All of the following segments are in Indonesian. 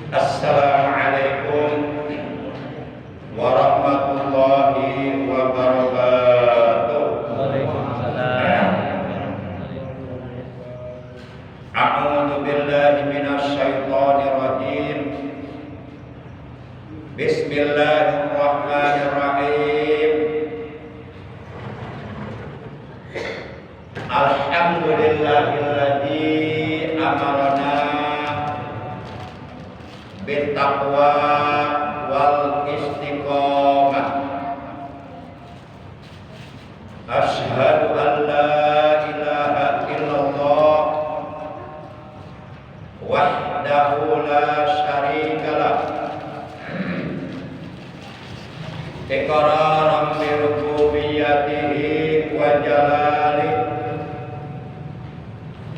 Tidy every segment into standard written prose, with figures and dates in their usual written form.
Assalamualaikum warahmatullahi wabarakatuh. Waalaikumsalam. A'udzu billahi minasy syaithanir rajim. Bismillahirrahmanirrahim. Alhamdulillahilladzi amarana bittaqwa wal istiqamah. Asyhadu an la ilaha illallah wahdahu la syarikalah iqraran bi rububiyyatihi wa jalalihi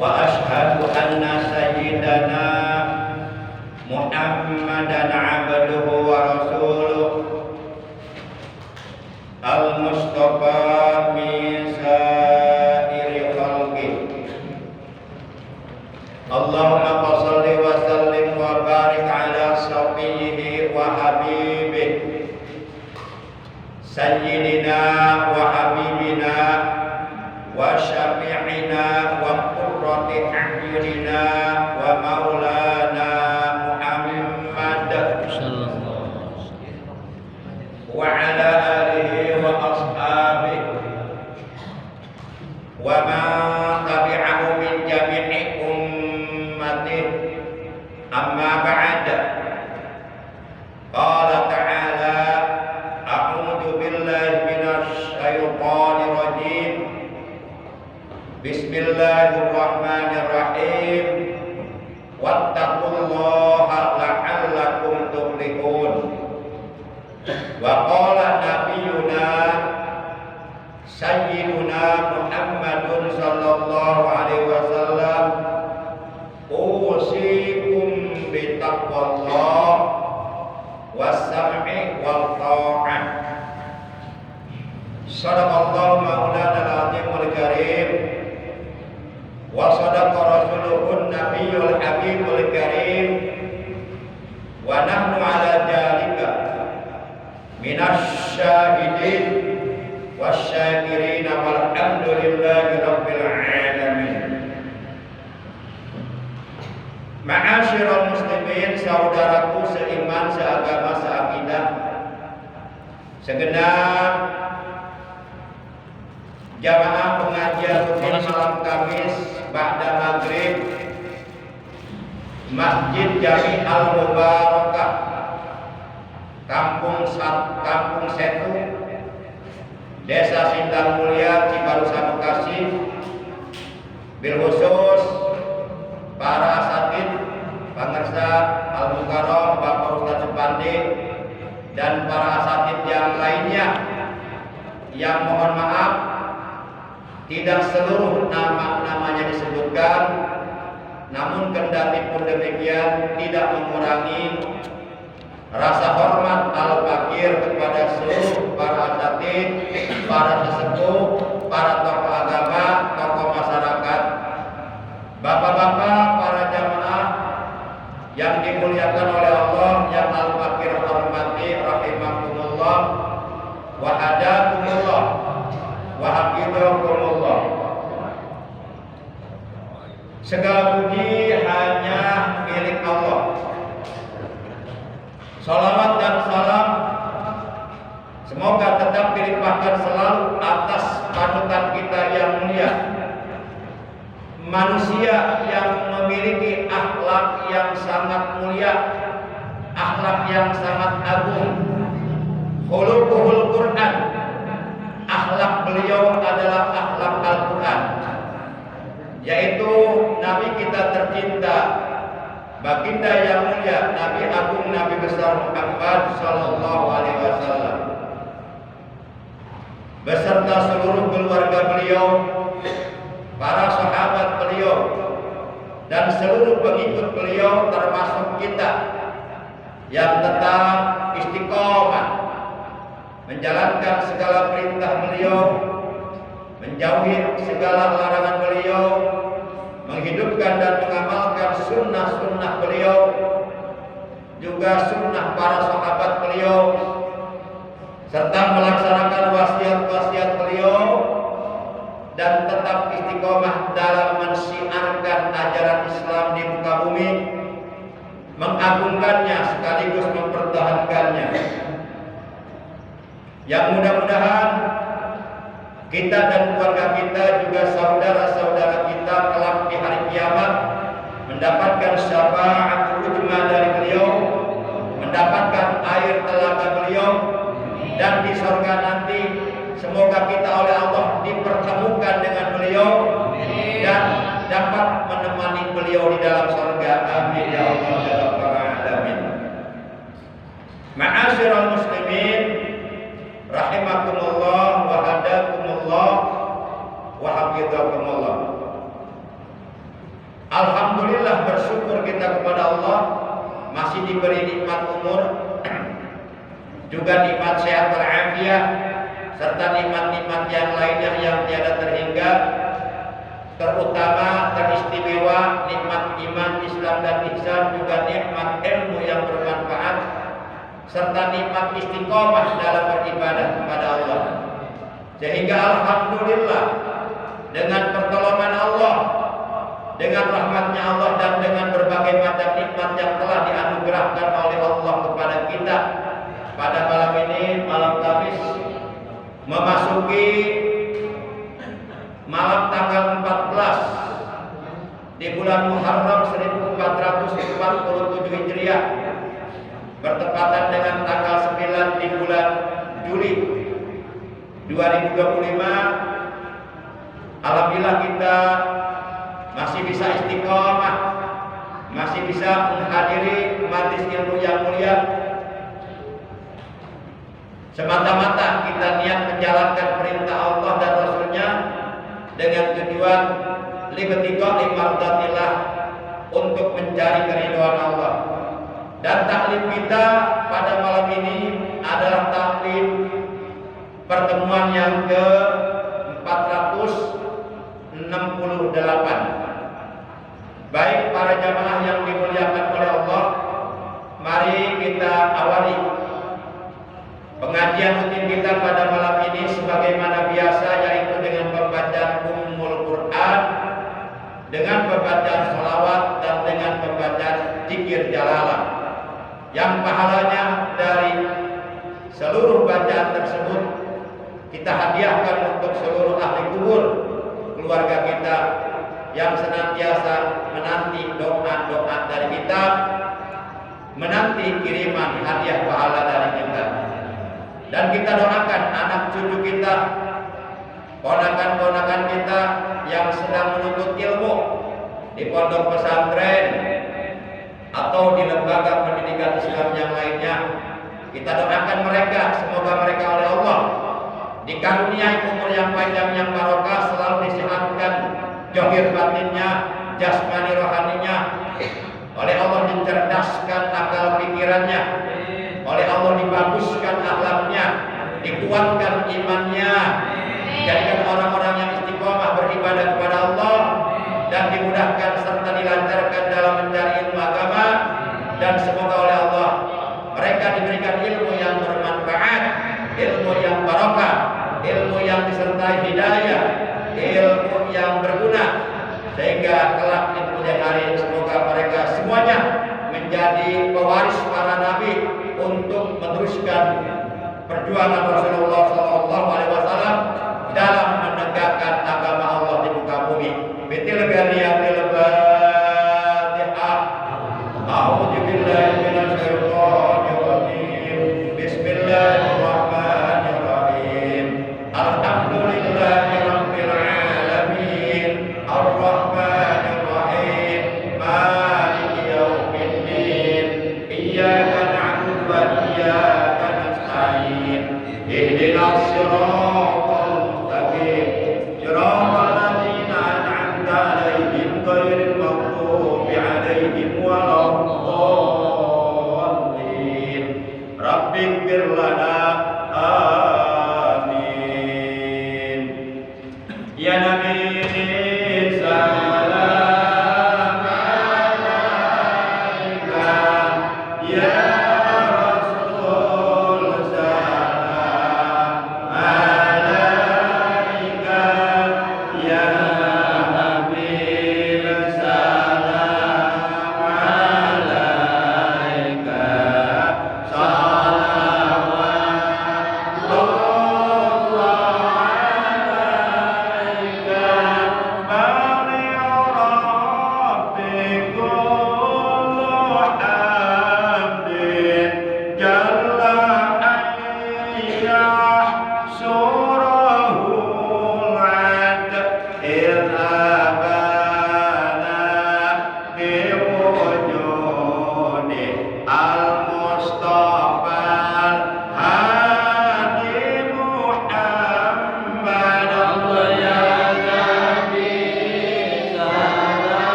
wa asyhadu anna sayyidana Muhammadan abduhu wa rasuluh al-mustafa min sa'iri khalqih. Allahumma shalli wa sallim wa barik ala safiyhi wa habibih sayyidina wa habibina wa syafi'ina wa qurrati a'yunina wa maulana wa ala alihi wa ashabihi wa man tabi'ahu min jami'i ummatihi amma ba'da. Qala ta'ala a'udzu billahi minasy syaithanir rajim. Bismillahirrahmanirrahim. Wattaqullaha la'allakum tuflihun. Wa qala nabiyuna sayyiduna Muhammadun sallallahu alaihi wasallam usikum bi taqwallah was-sam'i wal tha'ah. Sadaqallahu maulana al-azimul karim wa sadaqa rasuluhun nabiyyul habibul karim wa nahnu ala dzalika minasy syahidin wasyakirin walhamdulillahi rabbil alamin. Ma'asyiral muslimin, saudaraku seiman, seagama, seakidah, segenap jamaah pengajian rutin malam Kamis ba'da maghrib Masjid Jami Al-Mubarakah Kampung Setu, Desa Sindang Mulia, Cibarusah, Bekasi. Bil khusus para asatid Pangersa Al-Mukarram Bapak Ustadz Supandi dan para asatid yang lainnya yang mohon maaf tidak seluruh namanya disebutkan, namun kendati pun demikian tidak mengurangi rasa hormat al-fakir kepada seluruh para asatid, para sesepuh, para tokoh agama, tokoh masyarakat, bapak-bapak, para jamaah yang dimuliakan oleh Allah, yang al-fakir hormati rahimakumullah wa hadakumullah wa hafizakumullah. Segala puji hanya milik Allah. Salawat dan salam semoga tetap dilimpahkan selalu atas panutan kita yang mulia, manusia yang memiliki akhlak yang sangat mulia, akhlak yang sangat agung, khuluquhul Quran. Akhlak beliau adalah akhlak Al-Quran, yaitu Nabi kita tercinta, baginda yang mulia, Nabi Agung, Nabi besar Muhammad sallallahu alaihi wasallam, beserta seluruh keluarga beliau, para sahabat beliau, dan seluruh pengikut beliau, termasuk kita yang tetap istiqomah menjalankan segala perintah beliau, menjauhi segala larangan beliau, menghidupkan dan mengamalkan sunnah-sunnah beliau, juga sunnah para sahabat beliau, serta melaksanakan wasiat-wasiat beliau, dan tetap istiqomah dalam mensiarkan ajaran Islam di muka bumi, mengagungkannya sekaligus mempertahankannya. Yang mudah-mudahan kita dan keluarga kita, juga saudara-saudara kita kelak di hari kiamat mendapatkan syafaat ujma dari beliau, mendapatkan air telaga beliau, dan di surga nanti semoga kita oleh Allah dipertemukan dengan beliau dan dapat menemani beliau di dalam surga. Amin ya Allah ya rabbal alamin. Ma'asyiral muslimin rahimakumullah wa hadakumullah wa hafizakumullah. Alhamdulillah, bersyukur kita kepada Allah masih diberi nikmat umur, juga nikmat sehat walafiat, serta nikmat-nikmat yang lainnya yang tiada terhingga, terutama teristimewa nikmat iman, Islam dan ihsan, juga nikmat ilmu yang bermanfaat, serta nikmat istiqomah dalam beribadah kepada Allah. Sehingga alhamdulillah, dengan pertolongan Allah, dengan rahmatnya Allah, dan dengan berbagai macam nikmat yang telah dianugerahkan oleh Allah kepada kita, pada malam ini, malam Kamis, memasuki malam tanggal 14 di bulan Muharram 1447 Hijriah, bertepatan dengan tanggal 9 di bulan Juli 2025. Alhamdulillah kita masih bisa istiqomah, masih bisa menghadiri majelis ilmu yang mulia, semata-mata kita niat menjalankan perintah Allah dan Rasulnya dengan tujuan libtigha mardatillah, untuk mencari keridhaan Allah. Dan taklim kita pada malam ini adalah taklim pertemuan yang ke 468. Baik para jamaah yang dimuliakan oleh Allah, mari kita awali pengajian rutin kita pada malam ini sebagaimana biasa, yaitu dengan pembacaan Ummul Quran, dengan pembacaan sholawat, dan dengan pembacaan zikir jalalah, yang pahalanya dari seluruh bacaan tersebut kita hadiahkan untuk seluruh ahli kubur keluarga kita yang senantiasa menanti doa-doa dari kita, menanti kiriman hadiah pahala dari kita. Dan kita doakan anak cucu kita, ponakan-ponakan kita yang sedang menuntut ilmu di pondok pesantren atau di lembaga pendidikan Islam yang lainnya. Kita doakan mereka, semoga mereka oleh Allah dikaruniai umur yang panjang yang barokah, selalu disehatkan zahir batinnya, jasmani rohaninya, oleh Allah dicerdaskan akal pikirannya, oleh Allah dibaguskan akhlaknya, dikuatkan imannya, jadikan orang-orang yang istiqomah beribadah kepada Allah, dan dimudahkan serta dilancarkan dalam mencari ilmu agama. Dan semoga oleh Allah mereka diberikan ilmu yang bermanfaat, ilmu yang barokah, ilmu yang disertai hidayah, ilmu yang berguna, sehingga kelak di kemudian hari semoga mereka semuanya menjadi pewaris para nabi untuk meneruskan perjuangan Rasulullah SAW dalam menegakkan agama Allah di muka bumi. Bitil ganiyatil Fatihah. A'udzu billahi minasyaitonir rajim. Bismillahirrahmanirrahim. Alhamdulillahirabbil alamin. Arrahmanir rahim. Maliki yaumiddin. Iyyaka na'budu wa iyyaka nasta'in. Ihdinas siratal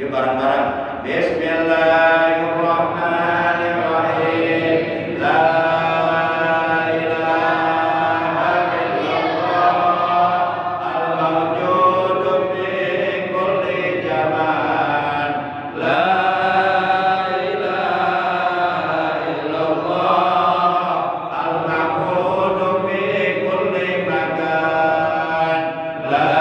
Yuk bareng-bareng. Bismillahirrahmanirrahim. La ilaha illallah al-mawjudu fi kulli zaman. La ilaha illallah al-ma'budu fi kulli makan. La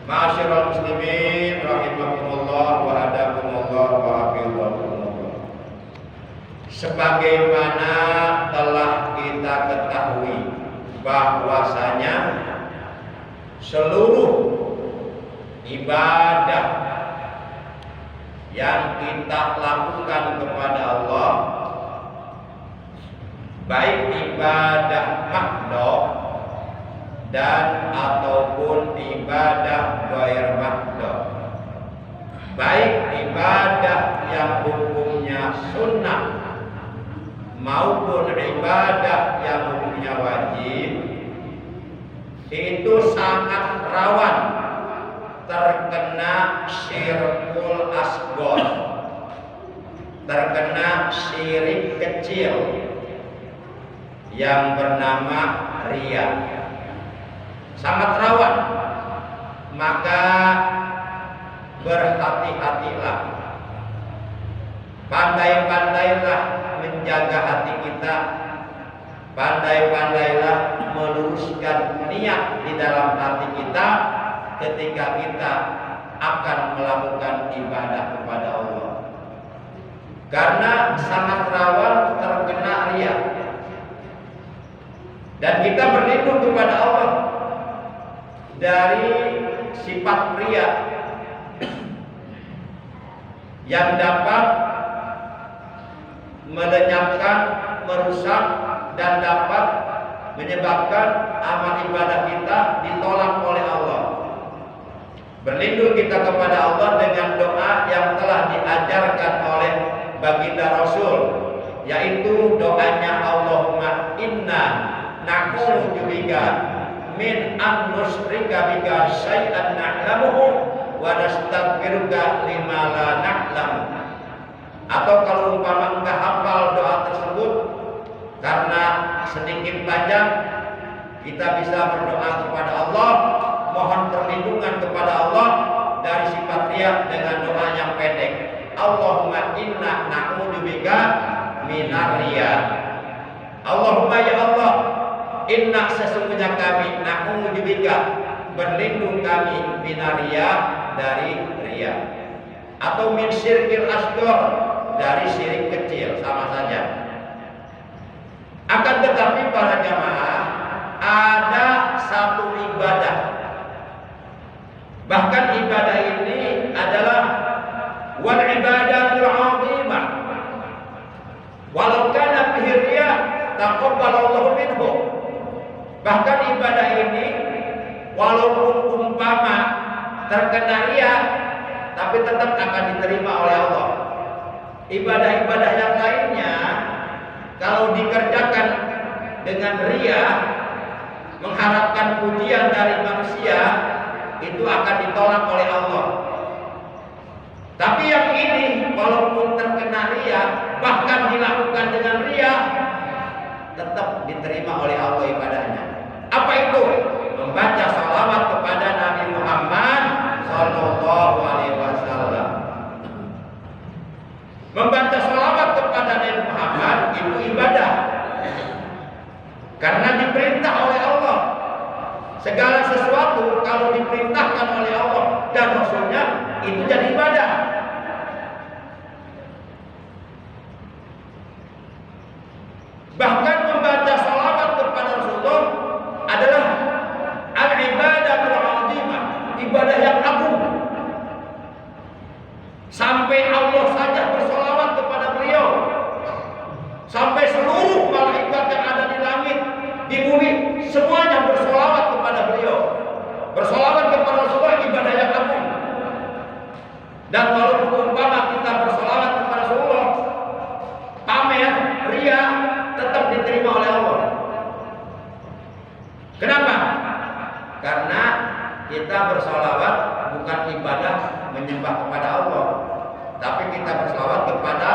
Ma'asyiral muslimin rahimakumullah wa hadakumullah wa hafizakumullah. Sebagaimana telah kita ketahui bahwasanya seluruh ibadah yang kita lakukan kepada Allah, baik ibadah makdoh dan ataupun ibadah ghair makdoh, baik ibadah yang hukumnya sunnah maupun ibadah yang hukumnya wajib, itu sangat rawan terkena syirkul asghar, terkena syirik kecil yang bernama riya. Sangat rawan, maka berhati-hatilah, pandai-pandailah menjaga hati kita, pandai-pandailah meluruskan niat di dalam hati kita ketika kita akan melakukan ibadah kepada Allah, karena sangat rawan terkena riya. Dan kita berlindung kepada Allah dari sifat riya yang dapat melenyapkan, merusak, dan dapat menyebabkan amal ibadah kita ditolak oleh Allah. Berlindung kita kepada Allah dengan doa yang telah diajarkan oleh baginda Rasul, yaitu doanya Allahumma inna na'udzu bika min an nusyrika bika syai'an na'lamuhu wa nastaghfiruka lima la na'lamu. Atau kalau umpama enggak hafal doa tersebut karena sedikit panjang, kita bisa berdoa kepada Allah, mohon perlindungan kepada Allah dari sifat riya dengan doa yang pendek. Allahumma inna na'udzu bika minar riya. Allahumma ya Allah, inna sesungguhnya kami na'udzu bika berlindung kami minar riya dari riya, atau min syirkil asghar dari syirik kecil, sama saja. Akan tetapi para jamaah, ada satu ibadah, bahkan ibadah ini adalah wal ibadatul 'azimah, walau kana fihi riya taqabbalallahu minhu. Bahkan walaupun umpama terkena riya, tapi tetap akan diterima oleh Allah. Ibadah-ibadah yang lainnya kalau dikerjakan dengan riya, mengharapkan pujian dari manusia, itu akan ditolak oleh Allah. Tapi yang ini walaupun terkena riya, bahkan dilakukan dengan riya, tetap diterima oleh Allah ibadahnya. Apa itu? Membaca salawat kepada Nabi Muhammad Sallallahu Alaihi Wasallam. Membaca salawat kepada Nabi Muhammad itu ibadah, karena diperintah oleh Allah. Segala sesuatu kalau diperintahkan oleh Allah dan Rasulnya itu jadi ibadah. Bahkan membaca salawat kepada Rasulullah adalah al-ibadatul azimah, ibadah yang agung. Sampai Allah saja bersalawat kepada beliau, sampai seluruh malaikat yang ada di langit, di bumi, semuanya bersalawat kepada beliau. Bersalawat kepada Rasulullah ibadah yang agung. Dan walaupun umpama kita bersalawat kepada Rasulullah, pamer, ria, tetap diterima oleh Allah. Kenapa? Karena kita bersalawat bukan ibadah menyembah kepada Allah, tapi kita bersalawat kepada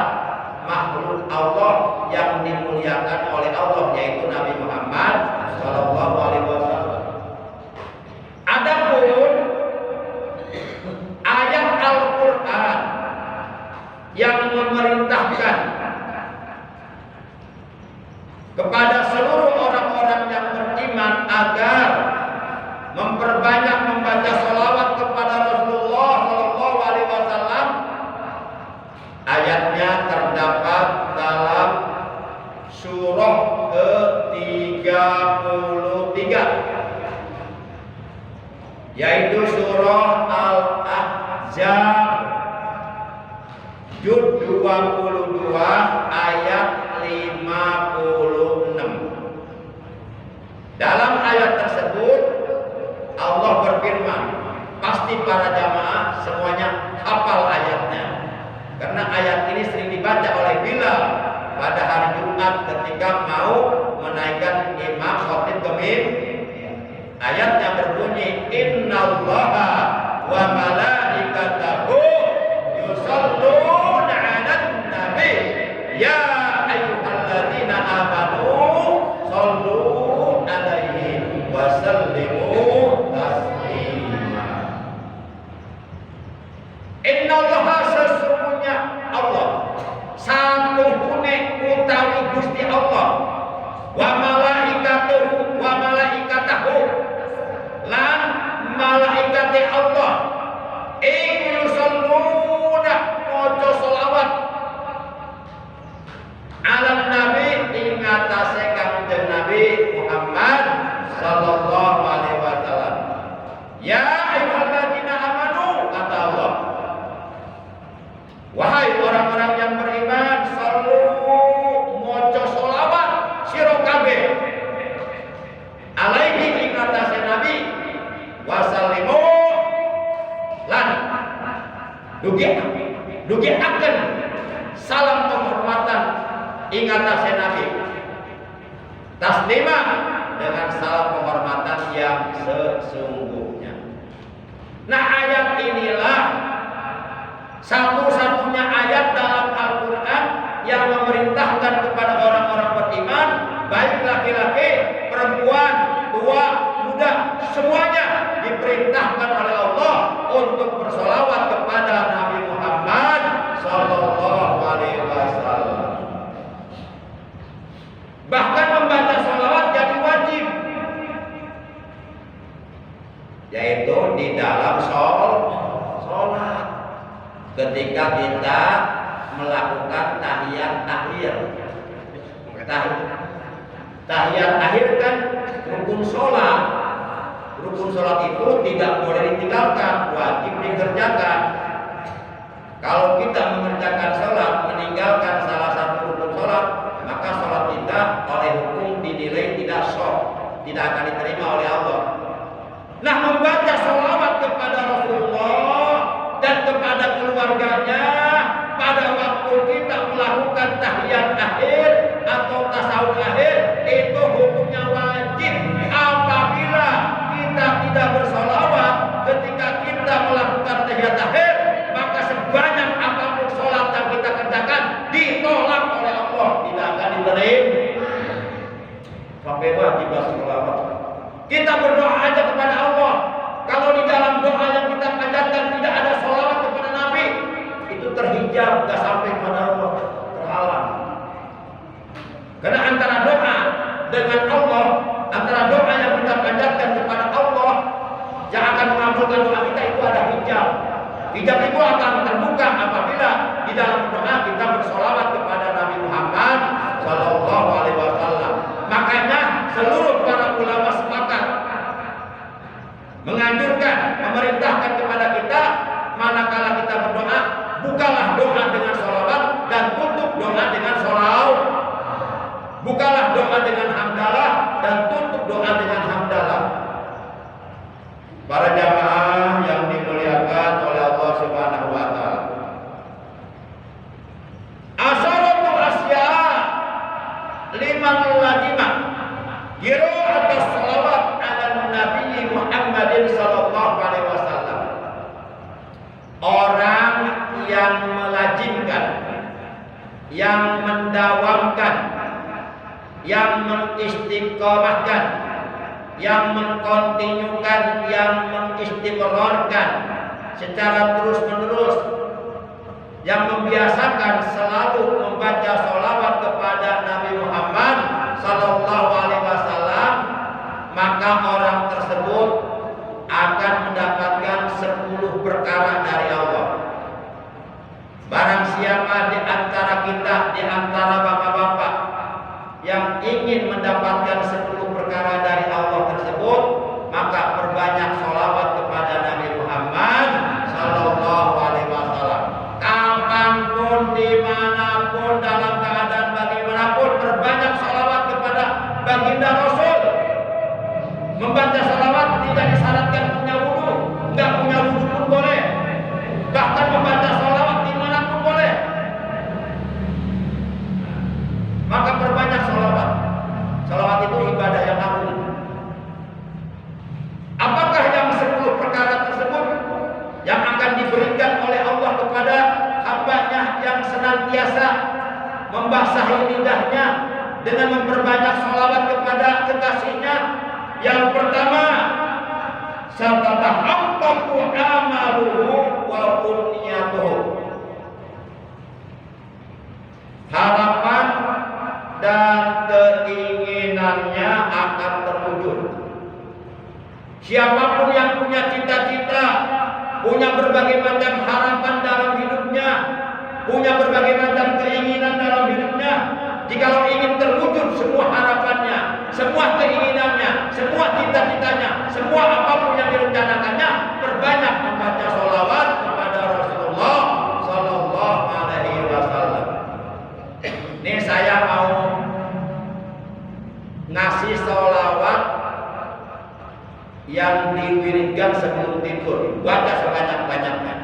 makhluk Allah yang dimuliakan oleh Allah, yaitu Nabi Muhammad Sallallahu Alaihi Wasallam. Adapun ayat Al-Quran yang memerintahkan kepada seluruh orang-orang yang beriman agar memperbanyak membaca salawat kepada Rasulullah Sallallahu Alaihi Wasallam, ayatnya terdapat dalam surah ke-33, yaitu surah Al-Ahzab juz 22 ayat 56. Dalam ayat tersebut Allah berfirman, pasti para jamaah semuanya hafal ayatnya, karena ayat ini sering dibaca oleh Bilal pada hari Jumat ketika mau menaikkan imam khatib kemim. Ayatnya berbunyi, innallaha wa malaikatahu yusholluna 'alan nabi ya ayyuhalladzina amanu shollu 'alaihi wa sallimu taslima. Innallaha, sesungguhnya Allah, satuhune utawi Gusti Allah, wa malaikatahu lan malaikate Allah, iku yusholluna maca selawat ala nabi ing atase kanjeng Nabi Muhammad Sallallahu Alaihi Wasallam. Ya ayyuhalladzina amanu, kata Allah, wahai orang-orang yang beriman, sallu maca selawat sira kabeh alaihi ing atase Nabi, wasallimu lan dugiaken salam penghormatan ing atase Nabi, taslima dengan salam penghormatan yang sesungguhnya. Nah, ayat inilah satu-satunya ayat dalam Al-Quran yang memerintahkan kepada orang-orang beriman, baik laki-laki, perempuan, tua, muda, semuanya diperintahkan oleh Allah untuk bersolawat kepada Nabi Muhammad Sallallahu Alaihi Wasallam. Bahkan membaca solawat jadi wajib, yaitu di dalam sholat ketika kita melakukan tahiyat akhir. Tahiyat akhir kan rukun sholat. Rukun sholat itu tidak boleh ditinggalkan, wajib dikerjakan. Kalau kita mengerjakan sholat, meninggalkan salah satu rukun sholat, maka sholat kita oleh hukum dinilai tidak sah, tidak akan diterima oleh Allah. Nah, membaca sholawat kepada Rasulullah dan kepada keluarganya pada waktu kita melakukan tahiyat akhir atau tasawuf akhir itu hukumnya wajib. Apabila kita tidak bersolawat ketika kita melakukan tahiyat akhir, maka sebanyak apapun sholat yang kita kerjakan ditolak oleh Allah, tidak akan diterima. Sampai wajib bersolawat. Kita berdoa aja kepada Allah. Kalau di dalam doa yang kita panjatkan tidak ada sholawat kepada Nabi, itu terhijab, nggak sampai kepada Allah, terhalang. Karena antara doa dengan Allah, antara doa yang kita panjatkan kepada Allah yang akan mengabulkan doa kita itu ada hijab. Hijab itu akan terbuka apabila di dalam doa kita bersolawat kepada Nabi Muhammad Sallallahu Alaihi Wasallam. Makanya seluruh para ulama sepakat menganjurkan, memerintahkan kepada kita manakala kita berdoa, bukalah doa dengan sholawat dan tutup doa dengan sholawat. Bukalah doa dengan hamdalah dan tutup doa dengan hamdalah. Para jamaah yang dimuliakan oleh Allah Subhanahu wa taala. Asharatu asya liman lazimah qira'at sholawat ala Nabi Muhammadin sallallahu alaihi wasallam. Orang yang melazimkan, yang mendawamkan, yang mengistiqomahkan, yang mengkontinukan, yang mengistiqrarkan secara terus-menerus, yang membiasakan selalu membaca sholawat kepada Nabi Muhammad Sallallahu Alaihi Wasallam, maka orang tersebut akan mendapatkan 10 perkara dari Allah. Barang siapa di antara kita, di antara bapak-bapak yang ingin mendapatkan 10 perkara dari Allah tersebut, maka perbanyak sholawat kepada Nabi Muhammad Sallallahu Alaihi Wasallam. Kapanpun, dimanapun, dalam keadaan bagaimanapun, perbanyak sholawat kepada baginda Rasul. Membaca sholawat tidak disyaratkan punya wudu, nggak punya wudu pun boleh. Bahkan membaca sholawat dimanapun boleh. Maka perbanyak sholawat. Sholawat itu ibadah yang agung. Apakah yang 10 perkara tersebut yang akan diberikan oleh Allah kepada hambanya yang senantiasa membasahi lidahnya dengan memperbanyak sholawat kepada kekasihnya? Yang pertama, satatahaqqaqu amaluhu wa unniyatuhu. Harapan dan keinginannya akan terwujud. Siapapun yang punya cita-cita, punya berbagai macam harapan dalam hidupnya, punya berbagai macam keinginan dalam hidupnya, jikalau ingin terwujud semua harapannya, semua keinginannya, semua cita-citanya, semua apapun yang direncanakannya, perbanyak membaca sholawat kepada Rasulullah Sallallahu Alaihi Wasallam. Ini saya mau ngasih sholawat yang diwiridkan sebelum tidur. Baca sebanyak-banyaknya.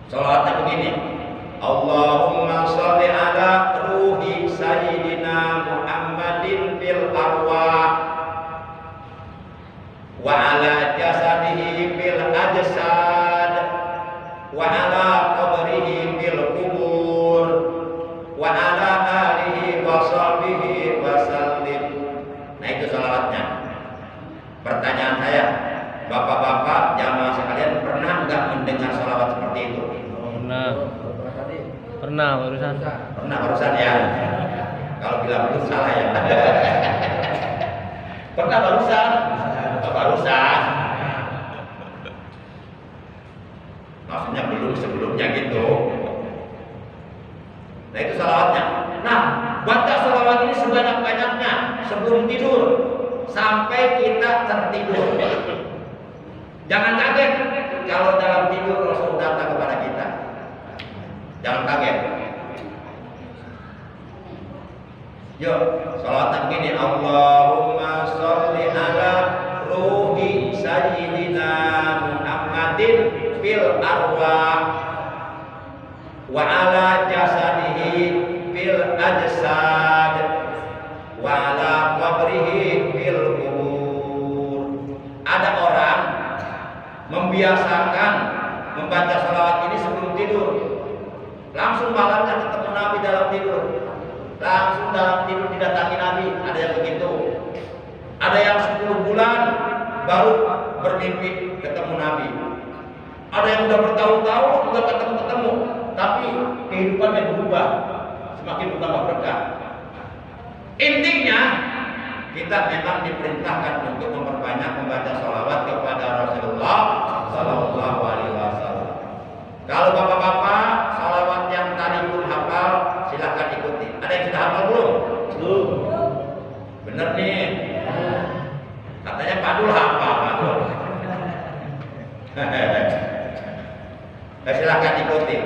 Sholawatnya begini: Allahumma sholli ala ruhi sayyidina Muhammadin fil arwah wa ala jasadihi fil ajsad wa ala qabrihi fil kubur wa ala alihi wa sahbihi wa sallim. Nah, itu sholawatnya. Pertanyaan saya, bapak-bapak jamaah sekalian, pernah nggak mendengar sholawat seperti itu? Pernah barusan. Pernah barusan ya. Kalau bilang belum salah ya. Pernah barusan. Barusan. Maksudnya belum sebelumnya gitu. Nah, itu sholawatnya. Nah, baca sholawat ini sebanyak-banyaknya sebelum tidur sampai kita tertidur. Jangan kaget kalau dalam tidur Rasul datang kepada kita. Jangan kaget. Yuk, sholawatan begini: Allahumma sholli ala ruhi membiasakan membaca salawat ini sebelum tidur. Langsung malamnya ketemu Nabi dalam tidur. Langsung dalam tidur didatangi Nabi. Ada yang begitu. Ada yang 10 bulan baru bermimpi ketemu Nabi. Ada yang udah bertahun-tahun udah ketemu, tapi kehidupannya berubah, semakin bertambah berkah. Intinya kita memang diperintahkan untuk memperbanyak membaca sholawat kepada Rasulullah Sallallahu Alaihi Wasallam. Kalau bapak-bapak sholawat yang tadi belum hafal, silahkan ikuti. Ada yang sudah hafal belum? Belum. Bener nih. Katanya Padul hafal, Padul. Nah, silahkan ikuti.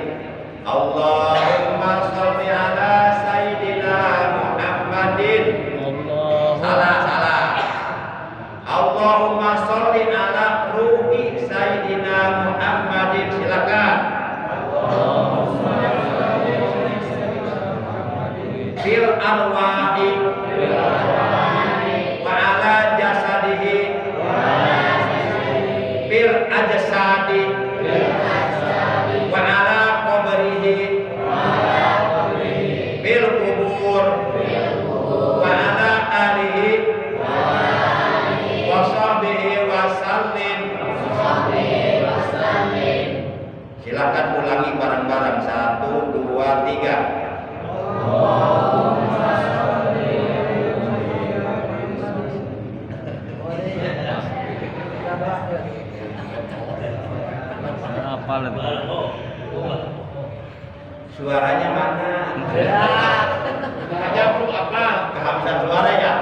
Allahumma sholli ala Sayyidina Muhammadin. Salah. Allahumma sholli ala ruhi Sayyidina Muhammadin. Silakan. Fil arwahi wa ala jasadihi fil ajsadi wa ala qabrihi bil kubur wa ala alihi wa sahbihi wa sallim. Silakan ulangi bareng-bareng. 1, 2, 3. Apa lebih? Suaranya mana? Hanya perlu apa? Kehabisan suara ya?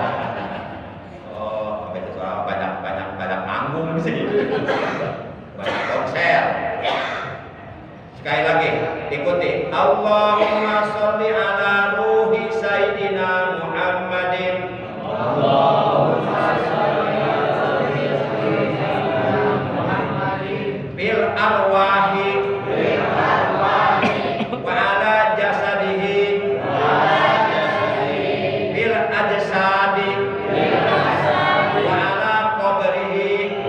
Oh, kehabisan suara banyak manggung sih. Banyak konser. Sekali lagi, ikuti. Allahumma sholli ala ruhi Sayyidina Muhammadin. Allahumma sholli ala ruhi Sayyidina Muhammadin. Bil arwahi wa ala jasadihi bil ajsadi wa ala qabrihi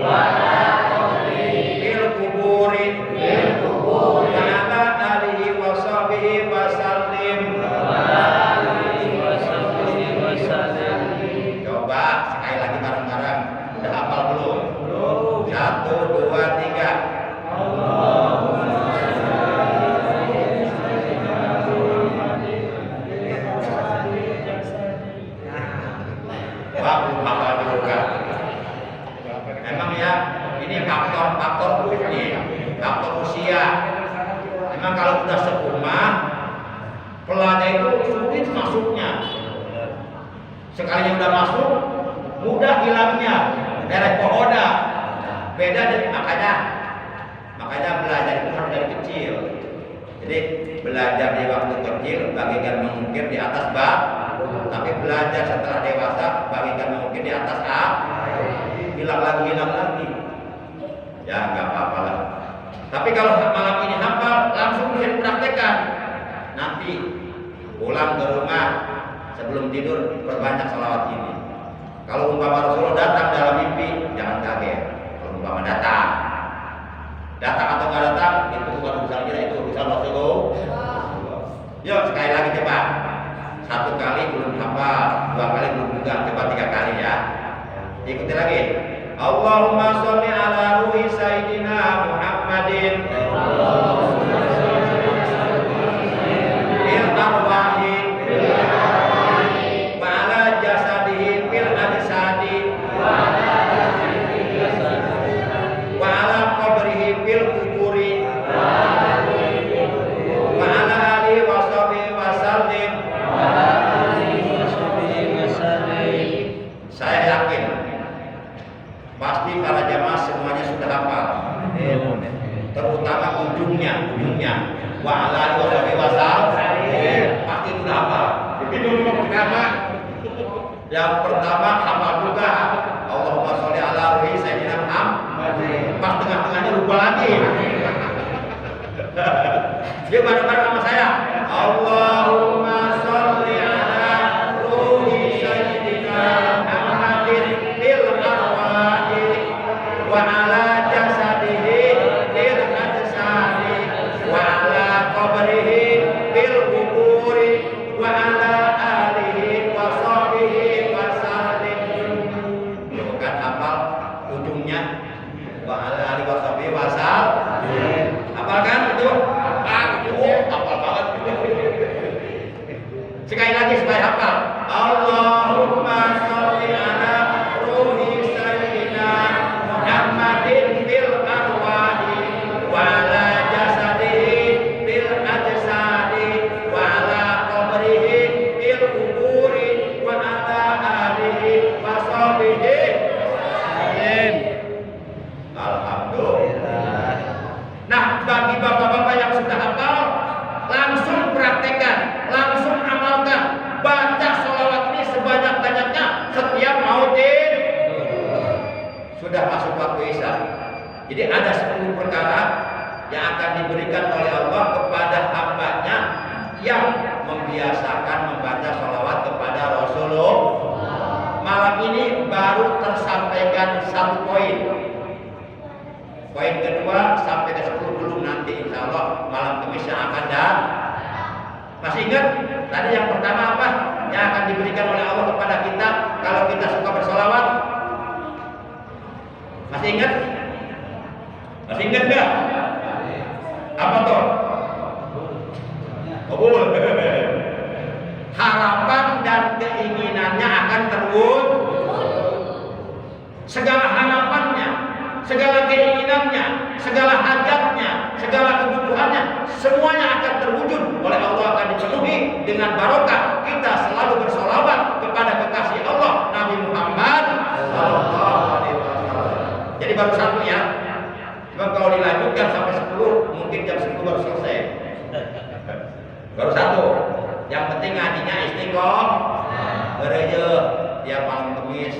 bil kuburi wa ala alihi wa sahbihi wa sallim. Coba sekali lagi bareng-bareng. Udah hafal belum? 1, 2, 3. Wah, belum hafal juga. Emang ya, ini faktor ini, faktor usia. Memang kalau udah sepuh mah, pelanya itu sulit masuknya. Sekalinya udah masuk, mudah hilangnya. Derek pohoda. Beda dari makanya belajar itu harus dari kecil. Jadi belajar di waktu kecil bagikan mengukir di atas bak, tapi belajar setelah dewasa bagikan mengukir di atas A. Hilang lagi. Ya nggak apa-apa lah. Tapi kalau malam ini hafal langsung bisa dipraktekkan. Nanti pulang ke rumah sebelum tidur perbanyak salawat ini. Kalau umpama Rasulullah datang dalam mimpi, jangan kaget. Kalau umpama datang atau nggak datang, itu bukan urusan kita, itu urusan Rasulullah. Yuk sekali lagi coba. 1 kali belum hafal, 2 kali belum juga, coba 3 kali ya. Ikuti lagi. Allahumma sholli ala ruhi Sayyidina Muhammadin. Bil arwahi wa ala jasadihi bil ajsadi wa ala qabrihi bil kuburi wa ala alihi wa sahbihi wa sallim. Saya yakin pasti para jamaah semuanya sudah hafal. Terutama ujungnya wa ala alihi wa sahbihi wa sallim pasti sudah hafal. Itu yang pertama hafal juga. Allahumma sholli ala ruhi Sayyidina Muhammad. Pas tengah-tengahnya lupa lagi. Dia bareng-bareng sama saya. Allahumma sholli ala ruhi Sayyidina Muhammadin bil arwahi wa ala jasadihi ujungnya wa ala alihi washabihi wasal. Hafal kan itu? Hafal banget. Sekali lagi supaya hafal. Allahumma sholli ala ruhi sayyidina Muhammadin bil arwahi wa ala jasadihi bil ajsadi wa ala qabrihi bil kuburi wa ala alihi wa sahbihi. Amin. Alhamdulillah. Nah, bagi bapak-bapak yang sudah hafal, langsung praktekkan, langsung amalkan. Baca sholawat ini sebanyak-banyaknya setiap mau tidur. Sudah masuk waktu Isya. Jadi ada 10 perkara yang akan diberikan oleh Allah kepada hambanya yang membiasakan membaca sholawat kepada Rasulullah. Malam ini baru tersampaikan 1 poin. Poin kedua sampai ke 10 belum, nanti insya Allah malam Kamis yang akan datang. Masih ingat tadi yang pertama apa yang akan diberikan oleh Allah kepada kita kalau kita suka bersolawat? Masih ingat? Masih ingat nggak? Apa tuh? Kabul. Harapan dan keinginannya akan terwujud. Segala harapannya, segala keinginannya, segala hajatnya, segala kebutuhannya, semuanya akan terwujud oleh Allah, akan dipenuhi dengan barokah kita selalu bersolawat kepada kekasih Allah Nabi Muhammad sallallahu alaihi wasallam. Jadi baru 1 ya. Cuma kalau dilanjutkan sampai 10 mungkin jam 10 baru selesai. Baru 1. Yang penting ngajinya istiqomah. Gereja tiap malam Kamis.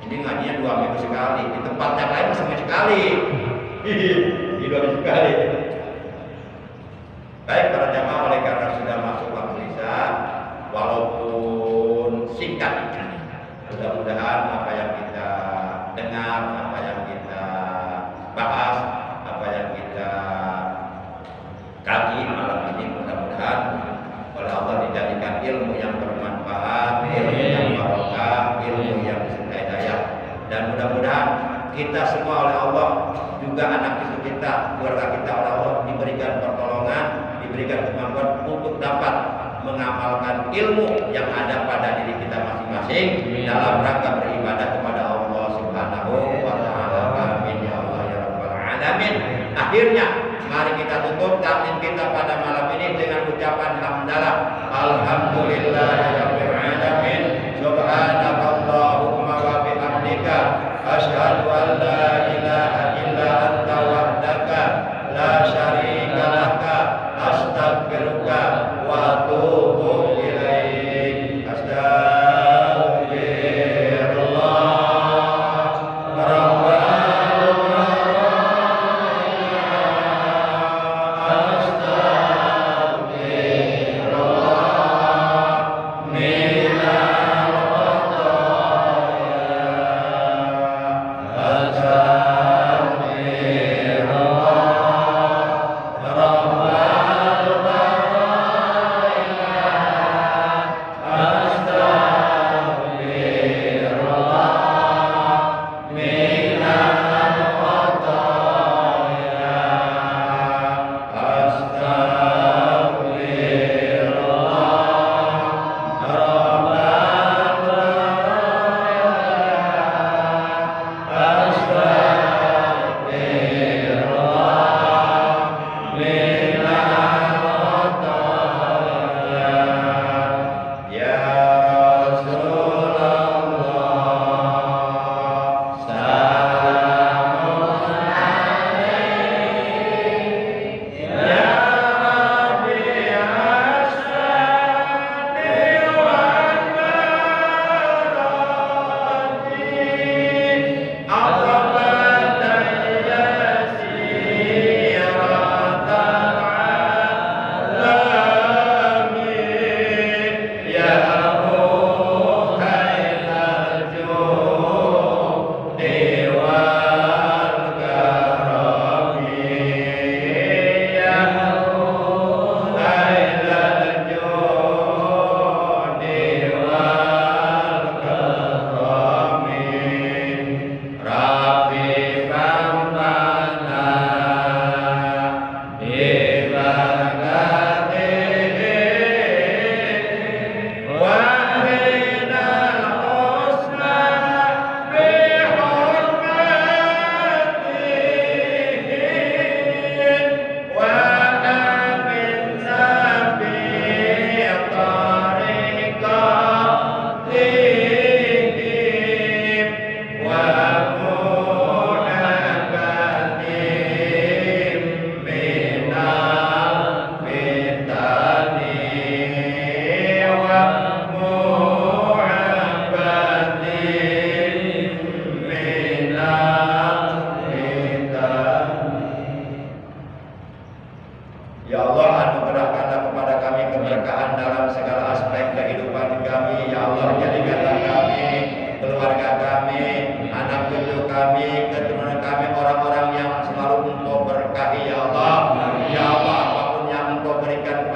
Ini ngajinya 2 minggu sekali. Di tempat yang lain seminggu sekali. Di 2 minggu sekali. Baik para jamaah, oleh karena sudah masuk waktu Isya, walaupun singkat, mudah-mudahan apa yang kita dengar, apa yang kita bahas, apa yang kita kaji malam ini, mudah-mudahan oleh Allah dijadikan ilmu yang bermanfaat, ilmu yang barokah, ilmu yang disertai hidayah, dan mudah-mudahan kita semua oleh Allah, juga anak cucu kita, keluarga kita oleh Allah diberikan pertolongan, diberikan kemampuan untuk dapat mengamalkan ilmu yang ada pada diri kita masing-masing dalam rangka beribadah kepada Allah Subhanahu wa taala. Amin ya Allah ya rabbal alamin. Akhirnya mari kita tutup taklim kita pada malam ini dengan ucapan hamdalah. Alhamdulillahirabbil alamin. Subhanakallahumma wa bihamdika asyhadu an la ilaha illa anta wahdaka la syarika laka astaghfiruka wa atubu ilaik. Astagfirullah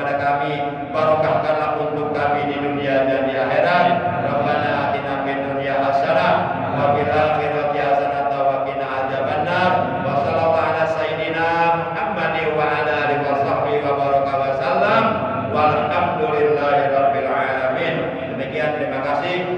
kepada kami, barokahkanlah untuk kami di dunia dan di akhirat. Rabbana atina fid dunya hasanah wa fil akhirati hasanah wa qina adzabannar. Wa sallallahu ala sayyidina Muhammadin wa ala alihi wa sahbihi wa baraka wa sallam. Walhamdulillahi rabbil alamin. Demikian, terima kasih.